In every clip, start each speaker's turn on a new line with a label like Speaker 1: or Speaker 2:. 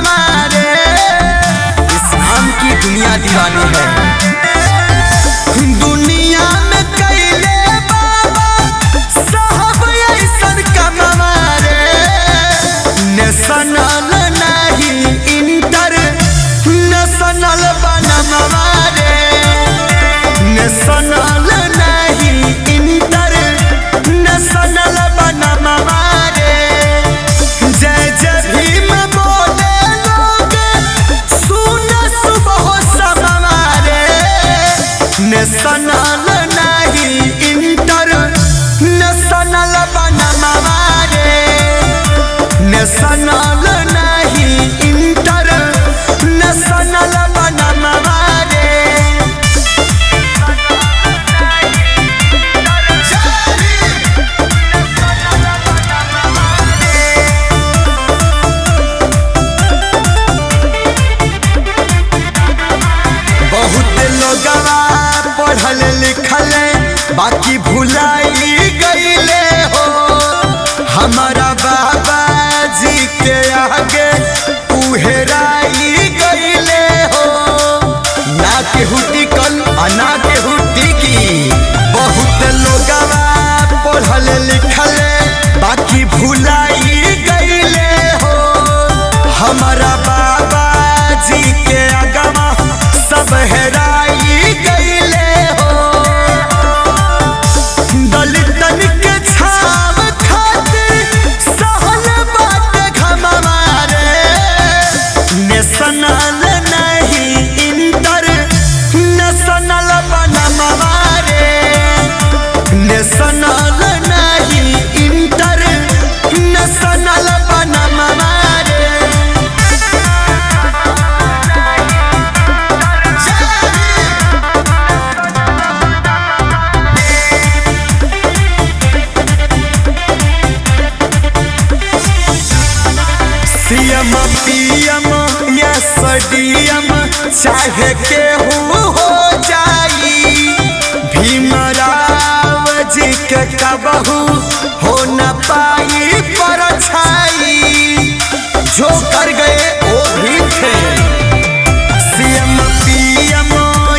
Speaker 1: हमारे, इस नाम की दुनिया दीवानी है। दुनिया में कैले बाबा साहब ऐसन काम हमारे, नेशनल नहीं इंटर नेशनल बनम हमारे, नेशनल नहीं इंटर नेशनल बनम हमारे। जय जय भीम बोले लोग सुन सुबह सब हमारे, नेशनल नहीं इंटर नेशनल बनम हमारे, नेशनल नहीं इंटर नेशनल बनम हमारे। बहुत लोगवा पढ़ल लिखल बाकी भुलाई गईले हो, हमारा बाबा जी के आगे उहेराई गईले हो। ना केहू टिकल ना केहू टिकी, बहुत लोगवा पढ़ल लिखल बाकी भुलाई गईले हो, हमारा बाबा जी के आगवा सब हेराई गईले हो। दलितन के छाव खातिर सहल बात घम हमारे, नेशनल नहीं इंटर नेशनल बनम हमारे, नेशनल नहीं इंटर नेशनल बनम हमारे। सीएम पीएम या सडीएम चाहे केहू हो जाई, भीमराव जी के कबहू हो न पाई परछाई, जो कर गए वो भी थे। सीएम पीएम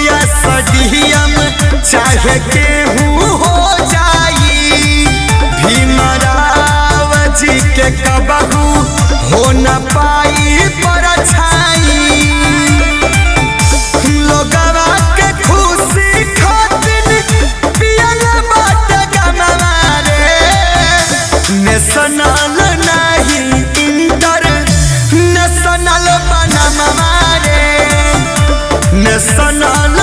Speaker 1: या सडीएम चाहे केहू हो जाई, भीमराव जी के कबहू हो न पाई परछाई। लोगवा के खुशी खातिर पियल बात गम हमारे, नेशनल नहीं इंटर नेशनल बनम हमारे, नेशनल